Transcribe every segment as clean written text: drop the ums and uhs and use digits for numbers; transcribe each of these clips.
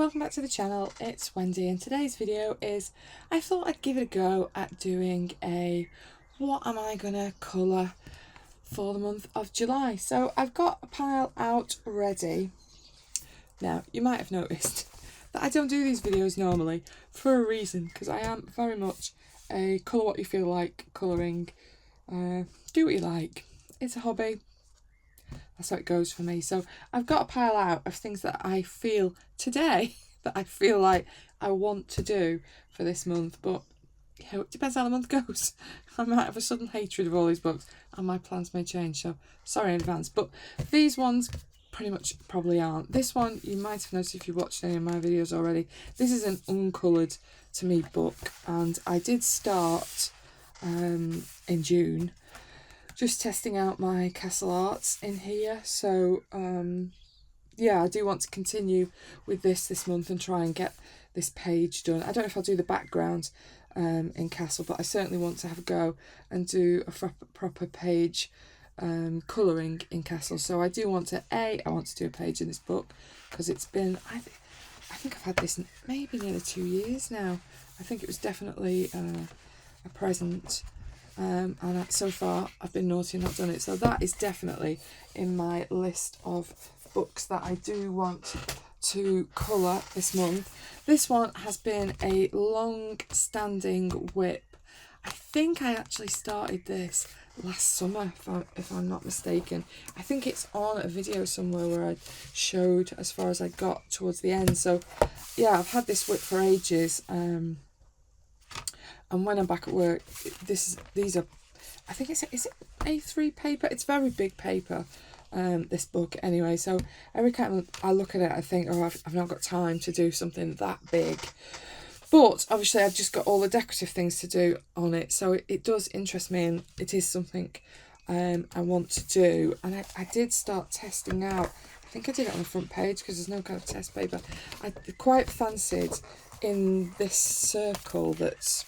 welcome back to the channel. It's Wendy and today's video is I thought I'd give it a go at doing a what am I gonna colour for the month of July. So I've got a pile out ready. Now you might have noticed that I don't do these videos normally for a reason, because I am very much a colour what you feel like colouring, do what you like. It's a hobby. That's how it goes for me. So I've got a pile out of things that I feel today that I feel like I want to do for this month, but you know, it depends how the month goes. I might have a sudden hatred of all these books and my plans may change, so sorry in advance. But these ones pretty much probably aren't. This one you might have noticed if you watched any of my videos already. This is an uncoloured to me book, and I did start in June just testing out my Castle Arts in here. So yeah, I do want to continue with this month and try and get this page done. I don't know if I'll do the background in Castle, but I certainly want to have a go and do a proper page colouring in Castle. So I do want to, I want to do a page in this book, because it's been, I think I've had this maybe nearly 2 years now. I think it was definitely a present. And so far I've been naughty and not done it, so that is definitely in my list of books that I do want to colour this month. This one has been a long-standing whip. I think I actually started this last summer, if I'm not mistaken. I think it's on a video somewhere where I showed as far as I got towards the end. So yeah, I've had this whip for ages. And when I'm back at work, these are, I think is it A3 paper? It's very big paper, this book anyway. So every time I look at it, I think, oh, I've not got time to do something that big. But obviously I've just got all the decorative things to do on it. So it does interest me, and it is something I want to do. And I did start testing out, I think I did it on the front page because there's no kind of test paper. I quite fancied in this circle that's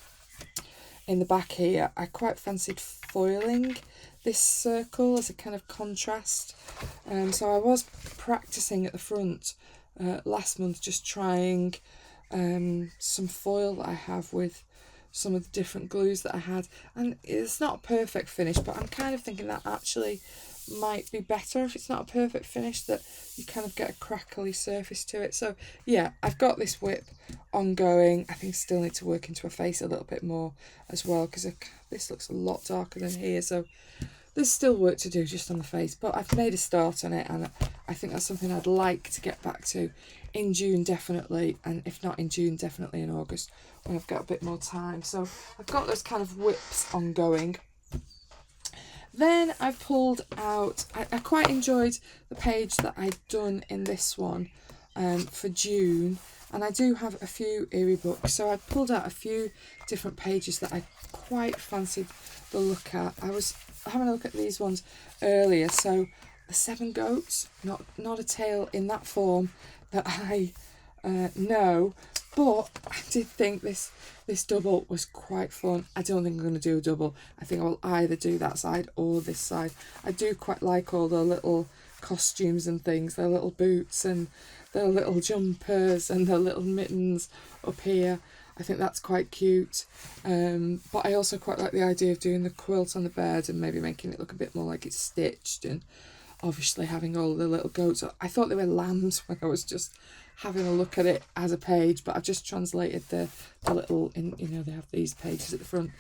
in the back here, I quite fancied foiling this circle as a kind of contrast. So I was practicing at the front last month, just trying some foil that I have with some of the different glues that I had, and it's not a perfect finish, but I'm kind of thinking that actually might be better if it's not a perfect finish, that you kind of get a crackly surface to it. So yeah, I've got this whip ongoing. I think I still need to work into her face a little bit more as well, because this looks a lot darker than here, so there's still work to do just on the face, but I've made a start on it, and I think that's something I'd like to get back to in June definitely, and if not in June, definitely in August when I've got a bit more time. So I've got those kind of whips ongoing. Then I've pulled out, I quite enjoyed the page that I'd done in this one for June, and I do have a few eerie books, so I pulled out a few different pages that I quite fancied the look at. I was having a look at these ones earlier. So the 7 Goats, not a tale in that form that I know, but I did think this double was quite fun. I don't think I'm going to do a double. I think I'll either do that side or this side. I do quite like all the little costumes and things, their little boots and their little jumpers and their little mittens up here. I think that's quite cute. But I also quite like the idea of doing the quilt on the bed and maybe making it look a bit more like it's stitched, and obviously having all the little goats. I thought they were lambs when I was just having a look at it as a page, but I've just translated the little, you know, they have these pages at the front.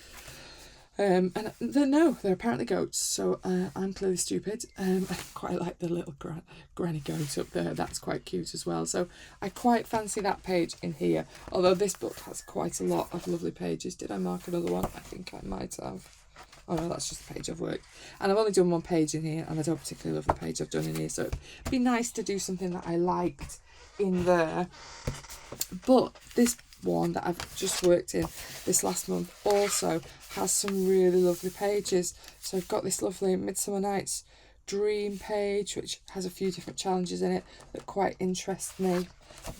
And they're apparently goats, so I'm clearly stupid. I quite like the little granny goat up there. That's quite cute as well. So I quite fancy that page in here, although this book has quite a lot of lovely pages. Did I mark another one? I think I might have. Oh no, that's just the page I've worked. And I've only done one page in here, and I don't particularly love the page I've done in here, so it'd be nice to do something that I liked in there. But this one that I've just worked in this last month also has some really lovely pages. So I've got this lovely Midsummer Night's Dream page, which has a few different challenges in it that quite interest me.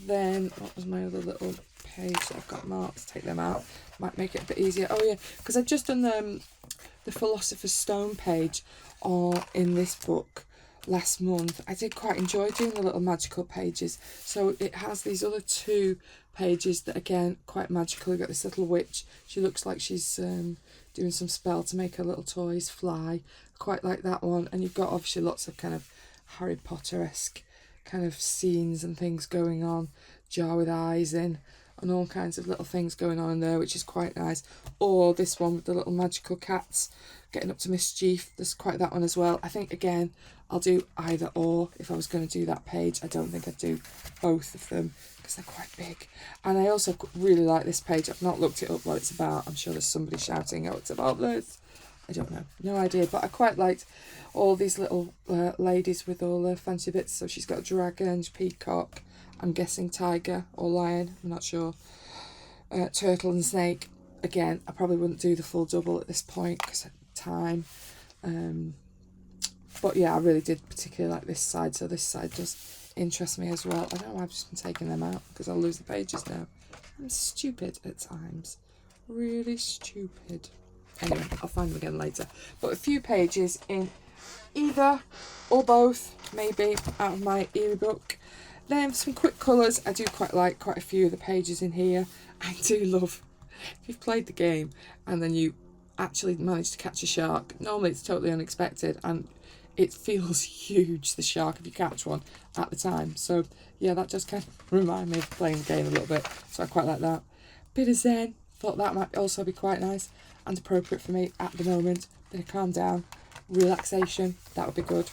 Then what was my other little page that I've got marked? Take them out, might make it a bit easier. Oh yeah, because I've just done the Philosopher's Stone page in this book last month, I did quite enjoy doing the little magical pages. So it has these other 2 pages that, again, quite magical. You've got this little witch. She looks like she's doing some spell to make her little toys fly. Quite like that one. And you've got obviously lots of kind of Harry Potter-esque kind of scenes and things going on. Jar with eyes in, and all kinds of little things going on in there, which is quite nice. Or this one with the little magical cats getting up to mischief. There's quite that one as well. I think, again, I'll do either or. If I was going to do that page, I don't think I'd do both of them because they're quite big. And I also really like this page. I've not looked it up what it's about. I'm sure there's somebody shouting, oh, it's about this. I don't know, no idea. But I quite liked all these little ladies with all their fancy bits. So she's got a dragon, peacock, I'm guessing tiger or lion, I'm not sure. Turtle and snake. Again, I probably wouldn't do the full double at this point because of time. But yeah, I really did particularly like this side, so this side does interest me as well. I don't know why I've just been taking them out because I'll lose the pages now. I'm stupid at times. Really stupid. Anyway, I'll find them again later. But a few pages in either or both, maybe, out of my eerie book. Then some quick colours. I do quite like quite a few of the pages in here. I do love, if you've played the game and then you actually manage to catch a shark, normally it's totally unexpected and it feels huge, the shark, if you catch one at the time. So yeah, that does kind of remind me of playing the game a little bit. So I quite like that. Bit of zen, thought that might also be quite nice and appropriate for me at the moment. Bit of calm down, relaxation, that would be good.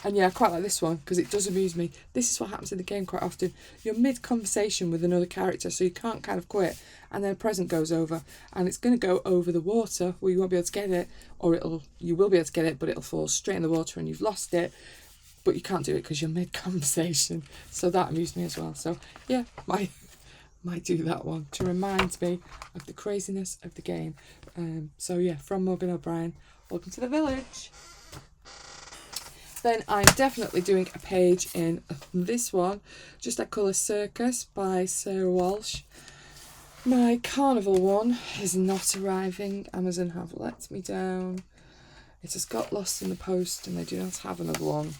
And yeah, I quite like this one because it does amuse me. This is what happens in the game quite often. You're mid-conversation with another character, so you can't kind of quit, and then a present goes over, and it's going to go over the water where you won't be able to get it, or you will be able to get it, but it'll fall straight in the water and you've lost it, but you can't do it because you're mid-conversation. So that amused me as well. So yeah, might do that one to remind me of the craziness of the game. So yeah, from Morgan O'Brien, welcome to the village. Then I'm definitely doing a page in this one, Just a Colour Circus by Sarah Walsh. My carnival one is not arriving. Amazon have let me down. It has got lost in the post and they do not have another one.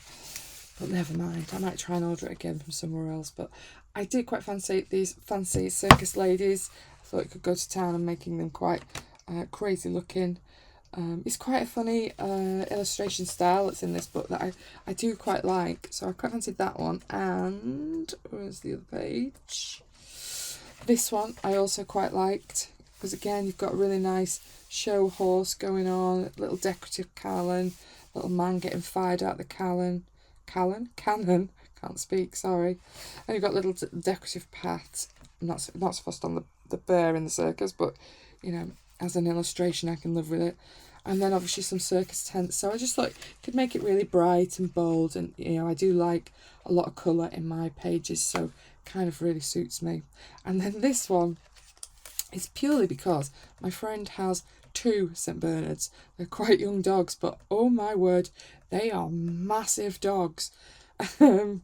But never mind, I might try and order it again from somewhere else. But I did quite fancy these fancy circus ladies. I thought it could go to town and making them quite crazy looking. It's quite a funny illustration style that's in this book that I do quite like. So I quite fancied that one. And where's the other page? This one I also quite liked. Because again, you've got a really nice show horse going on. Little decorative cannon. Little man getting fired out the cannon. Can't speak, sorry. And you've got little decorative paths. I'm not so fussed on the bear in the circus, but, you know, as an illustration I can live with it. And then obviously some circus tents. So I just thought you could make it really bright and bold, and you know, I do like a lot of colour in my pages, so kind of really suits me. And then this one is purely because my friend has 2 St Bernards. They're quite young dogs, but oh my word, they are massive dogs. And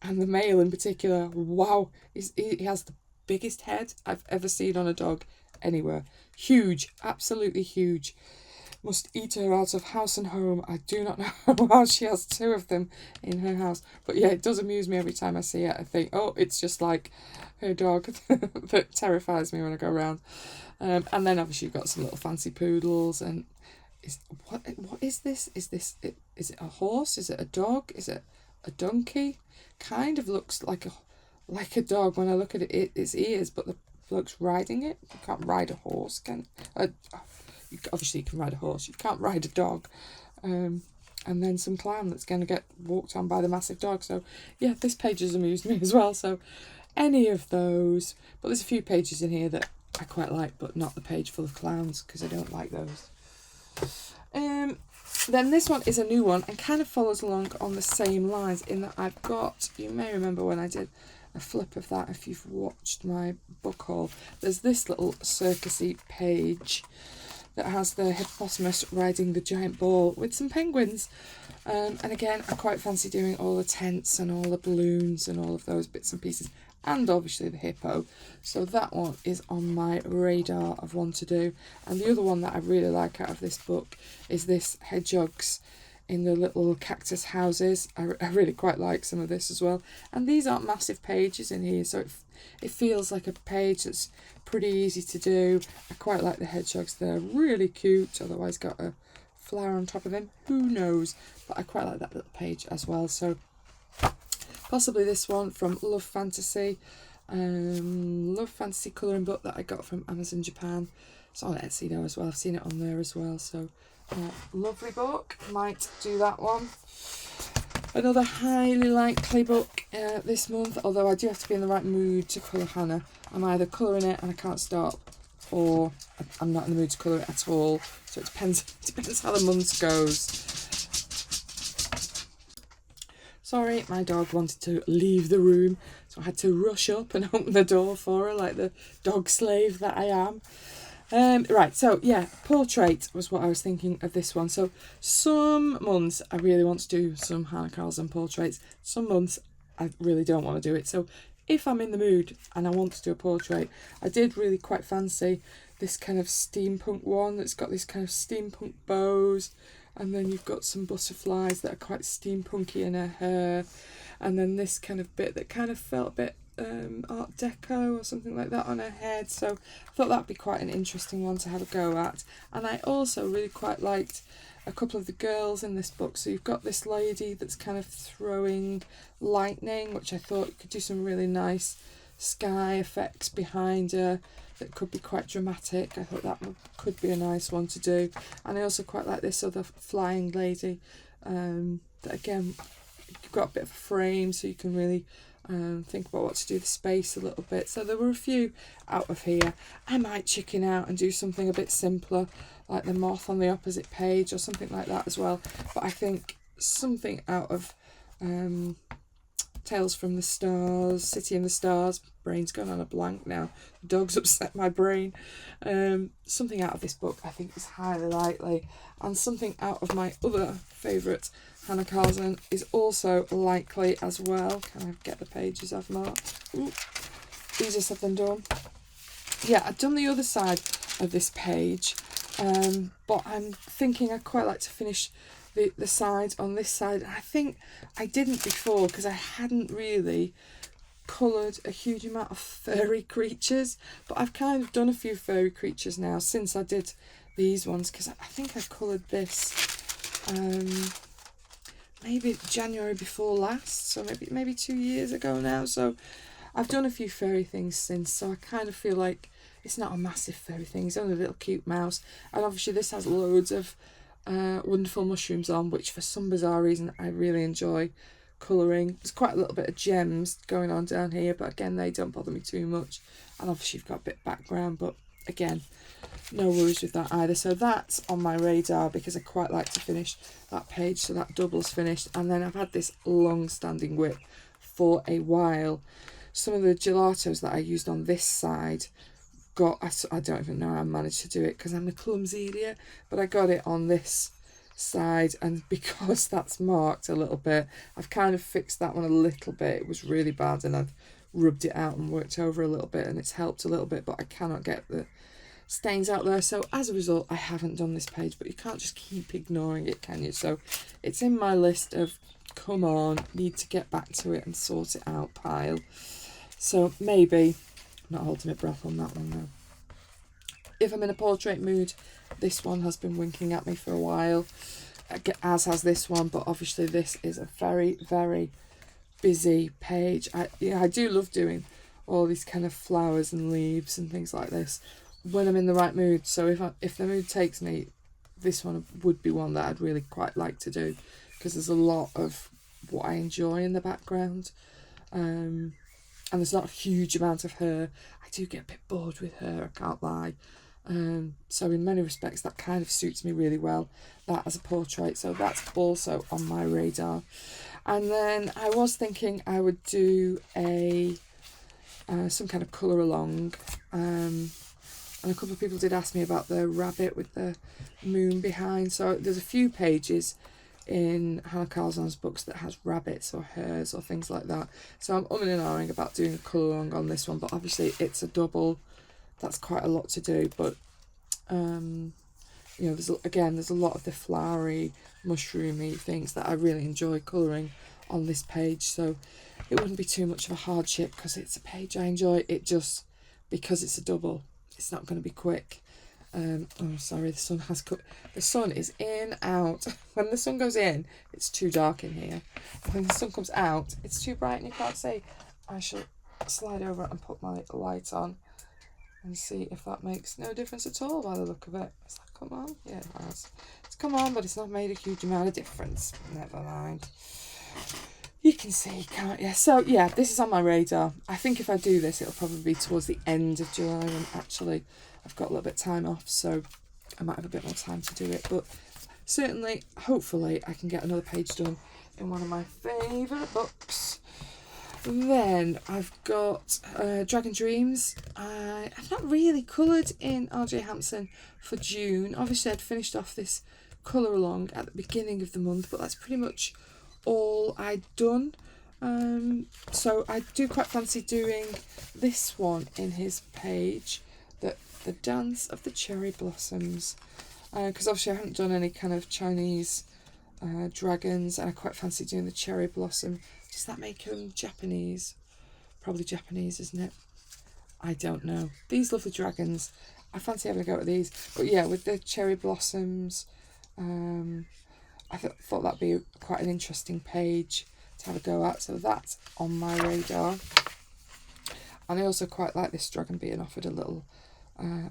the male in particular, wow, he has the biggest head I've ever seen on a dog anywhere. Huge, absolutely huge. Must eat her out of house and home. I do not know how she has 2 of them in her house. But yeah, it does amuse me every time I see it. I think, oh, it's just like her dog that terrifies me when I go around. And then obviously you've got some little fancy poodles. And what is this? Is it a horse? Is it a dog? Is it a donkey? Kind of looks like a dog when I look at it. Its ears, but the bloke's riding it. You can't ride a horse, can obviously you can ride a horse, you can't ride a dog. And then some clown that's going to get walked on by the massive dog. So yeah, this page has amused me as well. So any of those, but there's a few pages in here that I quite like, but not the page full of clowns because I don't like those. Then this one is a new one and kind of follows along on the same lines in that I've got, you may remember when I did a flip of that if you've watched my book haul, there's this little circusy page that has the hippopotamus riding the giant ball with some penguins. And again, I quite fancy doing all the tents and all the balloons and all of those bits and pieces, and obviously the hippo. So that one is on my radar of one to do. And the other one that I really like out of this book is this hedgehog's in the little cactus houses. I really quite like some of this as well. And these aren't massive pages in here, so it feels like a page that's pretty easy to do. I quite like the hedgehogs. They're really cute, otherwise got a flower on top of them. Who knows? But I quite like that little page as well. So possibly this one from Love Fantasy. Love Fantasy colouring book that I got from Amazon Japan. It's on Etsy though as well. I've seen it on there as well. So lovely book. Might do that one. Another highly likely book this month, although I do have to be in the right mood to colour Hannah. I'm either colouring it and I can't stop, or I'm not in the mood to colour it at all. So it depends how the month goes. Sorry, my dog wanted to leave the room, so I had to rush up and open the door for her like the dog slave that I am. Right, so yeah, portrait was what I was thinking of this one. So some months I really want to do some Hannah Carlson portraits. Some months I really don't want to do it. So if I'm in the mood and I want to do a portrait, I did really quite fancy this kind of steampunk one that's got this kind of steampunk bows, and then you've got some butterflies that are quite steampunky in her hair, and then this kind of bit that kind of felt a bit Art Deco or something like that on her head. So I thought that'd be quite an interesting one to have a go at. And I also really quite liked a couple of the girls in this book. So you've got this lady that's kind of throwing lightning, which I thought you could do some really nice sky effects behind her that could be quite dramatic. I thought that could be a nice one to do. And I also quite like this other flying lady that again, you've got a bit of a frame so you can really think about what to do with the space a little bit. So there were a few out of here. I might chicken out and do something a bit simpler, like the moth on the opposite page or something like that as well. But I think something out of Tales from the Stars, City in the Stars, brain's gone on a blank now, the dog's upset my brain. Something out of this book I think is highly likely, and something out of my other favourite Hannah Carlson is also likely as well. Can I get the pages I've marked? Ooh, easier said than done. Yeah, I've done the other side of this page, but I'm thinking I'd quite like to finish the sides on this side. I think I didn't before because I hadn't really coloured a huge amount of furry creatures, but I've kind of done a few furry creatures now since I did these ones, because I think I coloured this maybe January before last, so maybe 2 years ago now. So I've done a few furry things since, so I kind of feel like it's not a massive furry thing, it's only a little cute mouse. And obviously this has loads of wonderful mushrooms on, which for some bizarre reason I really enjoy colouring. There's quite a little bit of gems going on down here, but again they don't bother me too much. And obviously you've got a bit of background, but again, no worries with that either. So that's on my radar because I quite like to finish that page, so that double's finished. And then I've had this long-standing whip for a while. Some of the gelatos that I used on this side I don't even know how I managed to do it because I'm a clumsy idiot, but I got it on this side, and because that's marked a little bit, I've kind of fixed that one a little bit. It was really bad and I've rubbed it out and worked over a little bit, and it's helped a little bit, but I cannot get the stains out there. So as a result, I haven't done this page, but you can't just keep ignoring it, can you? So it's in my list of come on, need to get back to it and sort it out pile. So maybe, I'm not holding my breath on that one though. If I'm in a portrait mood, this one has been winking at me for a while, as has this one, but obviously this is a very, very busy page. I do love doing all these kind of flowers and leaves and things like this when I'm in the right mood. So if the mood takes me, this one would be one that I'd really quite like to do, because there's a lot of what I enjoy in the background. And there's not a huge amount of her. I do get a bit bored with her, I can't lie. So in many respects that kind of suits me really well, that as a portrait. So that's also on my radar. And then I was thinking I would do a some kind of colour along. And a couple of people did ask me about the rabbit with the moon behind. So there's a few pages in Hannah Carlson's books that has rabbits or hares or things like that. So I'm umming and ahhing about doing a colour along on this one, but obviously it's a double. That's quite a lot to do, but you know, there's a lot of the flowery, mushroomy things that I really enjoy colouring on this page, so it wouldn't be too much of a hardship because it's a page I enjoy. It just, because it's a double, it's not going to be quick. Oh, sorry, the sun has cut. The sun is in, out. When the sun goes in, it's too dark in here. When the sun comes out, it's too bright and you can't see. I shall slide over and put my light on and see if that makes no difference at all by the look of it. It's like, come on. Yeah, it has. It's come on, but it's not made a huge amount of difference. Never mind. You can see, can't you? So, yeah, this is on my radar. I think if I do this, it'll probably be towards the end of July when actually I've got a little bit of time off, so I might have a bit more time to do it. But certainly, hopefully, I can get another page done in one of my favourite books. Then I've got Dragon Dreams. I've not really coloured in R.J. Hampson for June. Obviously, I'd finished off this colour along at the beginning of the month, but that's pretty much all I'd done. So I do quite fancy doing this one in his page, the Dance of the Cherry Blossoms, because obviously I haven't done any kind of Chinese dragons, and I quite fancy doing the cherry blossom. Does that make them Japanese? Probably Japanese, isn't it? I don't know. These lovely dragons, I fancy having a go at these. But yeah, with the cherry blossoms, I thought that'd be quite an interesting page to have a go at. So that's on my radar. And I also quite like this dragon being offered a little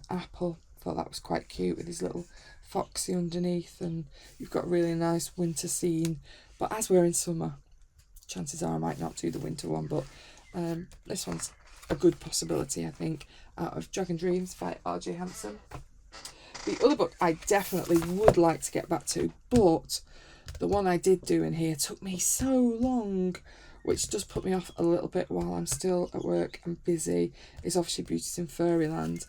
apple. Thought that was quite cute with his little foxy underneath, and you've got a really nice winter scene. But as we're in summer, chances are I might not do the winter one, but this one's a good possibility, I think, out of Dragon Dreams by R.J. Hampson. The other book I definitely would like to get back to, but the one I did do in here took me so long, which does put me off a little bit while I'm still at work and busy, is obviously Beauties in Fairyland.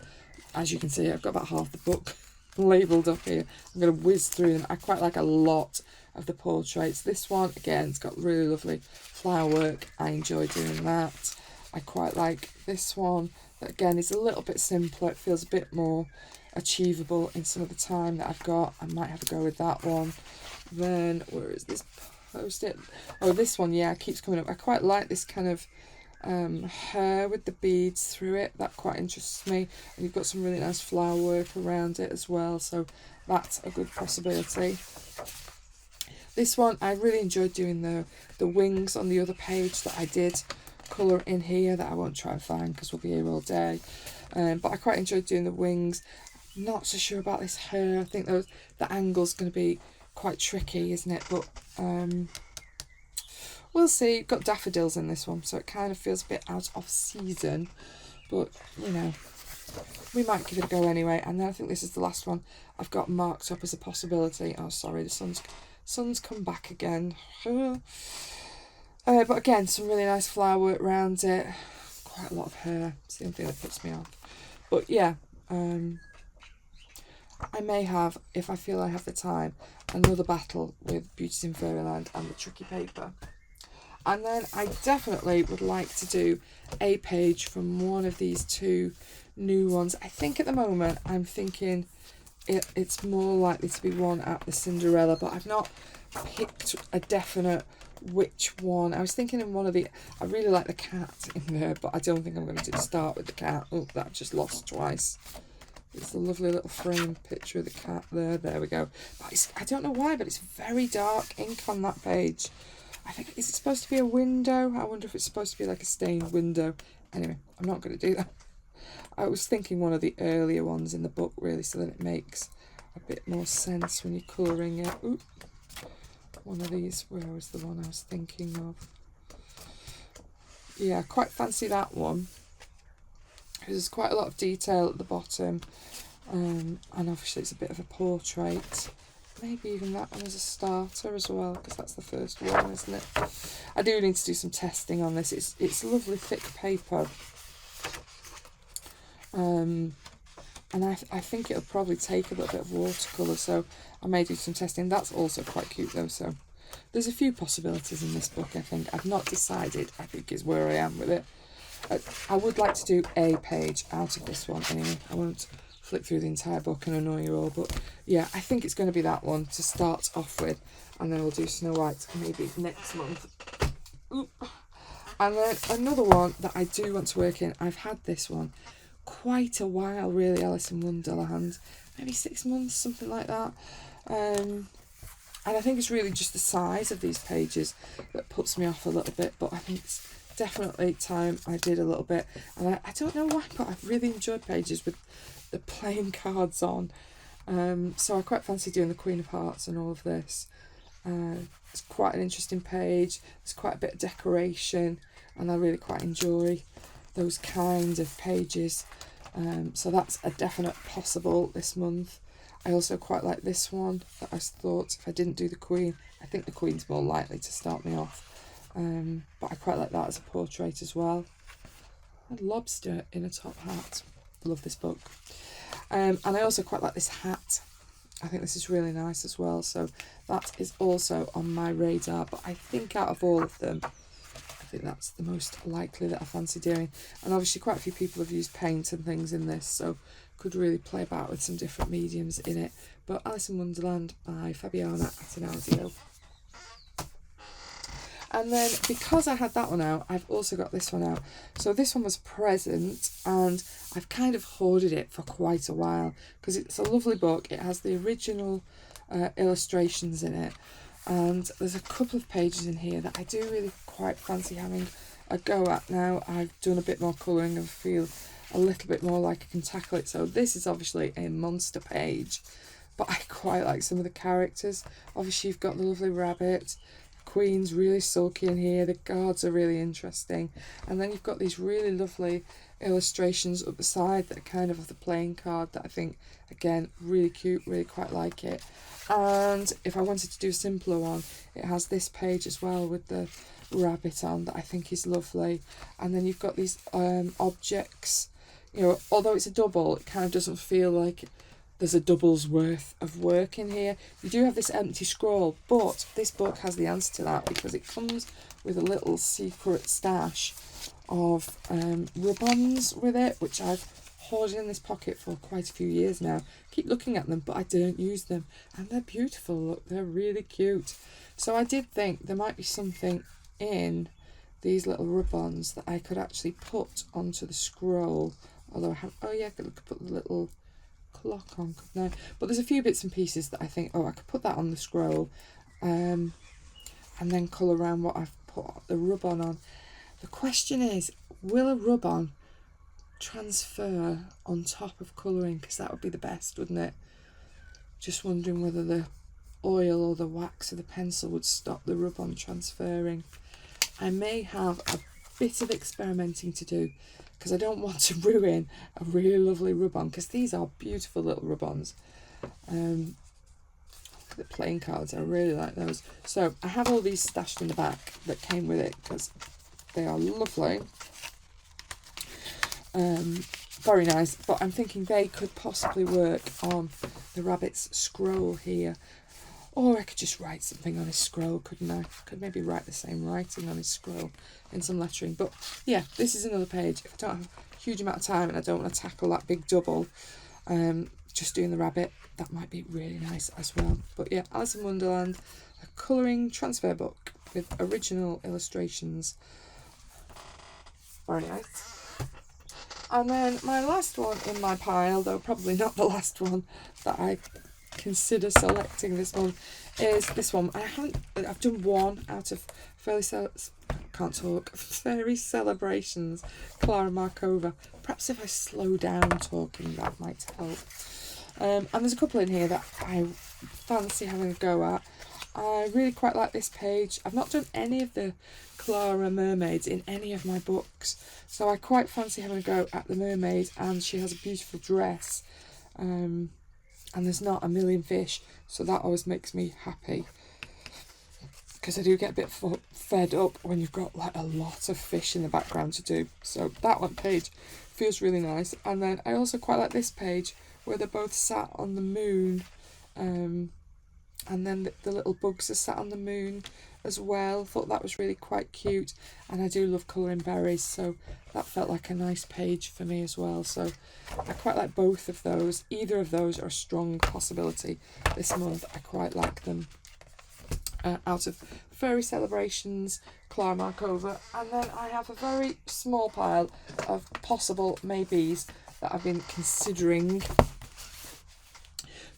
As you can see, I've got about half the book labelled up here. I'm going to whiz through them. I quite like a lot of the portraits. This one, again, it's got really lovely flower work. I enjoy doing that. I quite like this one. That, again, is a little bit simpler. It feels a bit more achievable in some of the time that I've got. I might have a go with that one. Then, where is this post-it? Oh, this one, yeah, keeps coming up. I quite like this kind of hair with the beads through it. That quite interests me. And you've got some really nice flower work around it as well, so that's a good possibility. This one, I really enjoyed doing the wings on the other page that I did colour in here, that I won't try and find because we'll be here all day. But I quite enjoyed doing the wings. Not so sure about this hair. I think the angle's going to be quite tricky, isn't it? But we'll see. Got daffodils in this one, so it kind of feels a bit out of season. But, you know, we might give it a go anyway. And then I think this is the last one I've got marked up as a possibility. Oh, sorry, the sun's come back again. But again, some really nice flower work around it. Quite a lot of hair. It's the only thing that puts me off. But yeah, I may have, if I feel I have the time, another battle with Beauties in Fairyland and the Tricky Paper. And then I definitely would like to do a page from one of these two new ones. I think at the moment I'm thinking it's more likely to be one at the Cinderella, but I've not picked a definite which one. I was thinking in one of the, I really like the cat in there, but I don't think I'm going to start with the cat. Oh, that just lost twice. It's a lovely little frame picture of the cat there. There we go. But I don't know why, but it's very dark ink on that page. I think, is it supposed to be a window? I wonder if it's supposed to be like a stained window. Anyway, I'm not going to do that. I was thinking one of the earlier ones in the book, really, so that it makes a bit more sense when you're colouring it. Ooh. One of these, where was the one I was thinking of? Yeah, quite fancy that one. There's quite a lot of detail at the bottom, and obviously it's a bit of a portrait. Maybe even that one as a starter as well, because that's the first one, isn't it? I do need to do some testing on this. It's lovely thick paper, and I think it'll probably take a little bit of watercolour, so I may do some testing. That's also quite cute though, so there's a few possibilities in this book, I think. I've not decided, I think, is where I am with it. I would like to do a page out of this one anyway. I won't flick through the entire book and annoy you all. But yeah, I think it's going to be that one to start off with, and then we'll do Snow White maybe next month. Oop. And then another one that I do want to work in, I've had this one quite a while really, Alice in Wonderland, maybe 6 months, something like that. And I think it's really just the size of these pages that puts me off a little bit, but I think it's definitely time I did a little bit. And I don't know why, but I really enjoy pages with the playing cards on. So I quite fancy doing the Queen of Hearts and all of this. It's quite an interesting page. There's quite a bit of decoration, and I really quite enjoy those kind of pages. So that's a definite possible this month. I also quite like this one that I thought if I didn't do the Queen, I think the Queen's more likely to start me off. But I quite like that as a portrait as well. A lobster in a top hat. Love this book. And I also quite like this hat. I think this is really nice as well. So that is also on my radar. But I think out of all of them, I think that's the most likely that I fancy doing. And obviously quite a few people have used paint and things in this, so could really play about with some different mediums in it. But Alice in Wonderland by Fabiana Attanasio. And then because I had that one out, I've also got this one out. So this one was a present, and I've kind of hoarded it for quite a while because it's a lovely book. It has the original illustrations in it, and there's a couple of pages in here that I do really quite fancy having a go at now. I've done a bit more colouring and feel a little bit more like I can tackle it. So this is obviously a monster page, but I quite like some of the characters. Obviously you've got the lovely rabbit. Queen's really sulky in here. The guards are really interesting, and then you've got these really lovely illustrations up the side that are kind of the playing card that I think again really cute, really quite like it. And if I wanted to do a simpler one, it has this page as well with the rabbit on that I think is lovely. And then you've got these objects, you know, although it's a double, it kind of doesn't feel like there's a double's worth of work in here. You do have this empty scroll, but this book has the answer to that because it comes with a little secret stash of rub-ons with it, which I've hoarded in this pocket for quite a few years now. Keep looking at them, but I don't use them. And they're beautiful, look, they're really cute. So I did think there might be something in these little rub-ons that I could actually put onto the scroll. Although I have, oh yeah, I could put the little clock on, couldn't I? But there's a few bits and pieces that I think, oh, I could put that on the scroll, and then colour around what I've put the rub-on on. The question is, will a rub-on transfer on top of colouring? Because that would be the best, wouldn't it? Just wondering whether the oil or the wax or the pencil would stop the rub-on transferring. I may have a bit of experimenting to do because I don't want to ruin a really lovely rub-on, because these are beautiful little rub-ons. The playing cards, I really like those. So I have all these stashed in the back that came with it because they are lovely. Very nice, but I'm thinking they could possibly work on the rabbit's scroll here. Or I could just write something on his scroll, couldn't I? Could maybe write the same writing on his scroll in some lettering. But yeah, this is another page. If I don't have a huge amount of time and I don't want to tackle that big double, just doing the rabbit, that might be really nice as well. But yeah, Alice in Wonderland, a colouring transfer book with original illustrations. Very nice. And then my last one in my pile, though probably not the last one that I consider selecting this month, is this one. I've done one out of Fairy Celebrations, Clara Markova. Perhaps if I slow down talking, that might help. And there's a couple in here that I fancy having a go at. I really quite like this page. I've not done any of the Clara mermaids in any of my books, so I quite fancy having a go at the mermaid, and she has a beautiful dress. And there's not a million fish, so that always makes me happy, because I do get a bit fed up when you've got like a lot of fish in the background to do. So that one page feels really nice. And then I also quite like this page where they're both sat on the moon, and then the little bugs are sat on the moon as well. Thought that was really quite cute, and I do love colouring berries, so that felt like a nice page for me as well. So I quite like both of those. Either of those are a strong possibility this month. I quite like them. Out of Furry Celebrations, Clara Markova, and then I have a very small pile of possible maybes that I've been considering.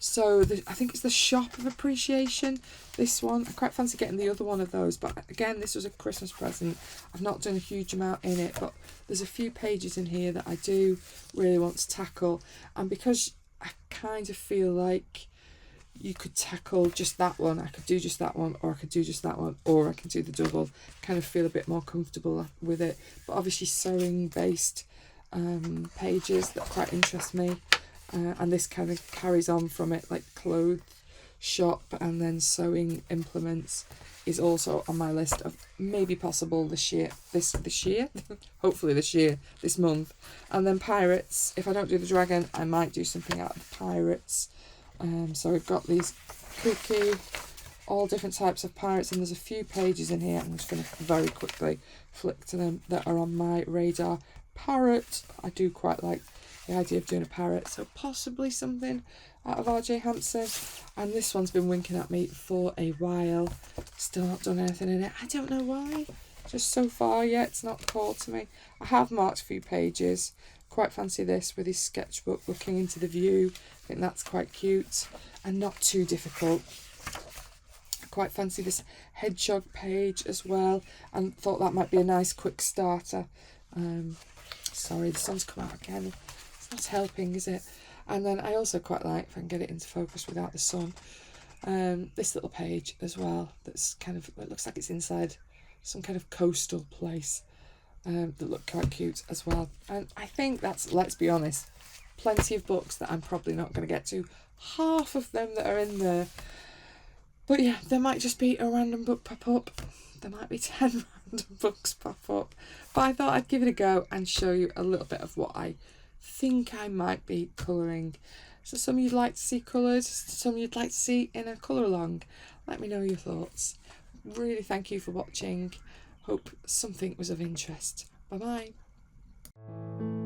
So I think it's the Shop of Appreciation, this one. I quite fancy getting the other one of those, but again, this was a Christmas present. I've not done a huge amount in it, but there's a few pages in here that I do really want to tackle, and because I kind of feel like you could tackle just that one, I could do just that one, or I could do just that one, or I can do the double. Kind of feel a bit more comfortable with it. But obviously sewing based pages that quite interest me, and this kind of carries on from it, like clothes shop and then sewing implements is also on my list of maybe possible this year hopefully this month. And then pirates, if I don't do the dragon, I might do something out of the pirates. So we've got these cookie, all different types of pirates, and there's a few pages in here. I'm just going to very quickly flick to them that are on my radar. Parrot, I do quite like the idea of doing a parrot, so possibly something out of RJ Hampson. And this one's been winking at me for a while. Still not done anything in it. I don't know why. Just so far, yeah, it's not called to me. I have marked a few pages. Quite fancy this with his sketchbook looking into the view. I think that's quite cute and not too difficult. I quite fancy this hedgehog page as well, and thought that might be a nice quick starter. Sorry, the sun's come out again. It's not helping, is it? And then I also quite like, if I can get it into focus without the sun, this little page as well. That's kind of, it looks like it's inside some kind of coastal place. That look quite cute as well. And I think that's, let's be honest, plenty of books that I'm probably not going to get to. Half of them that are in there. But yeah, there might just be a random book pop up. There might be 10 random books pop up. But I thought I'd give it a go and show you a little bit of what I think I might be colouring. So some you'd like to see coloured, some you'd like to see in a colour along. Let me know your thoughts. Really thank you for watching. Hope something was of interest. Bye bye.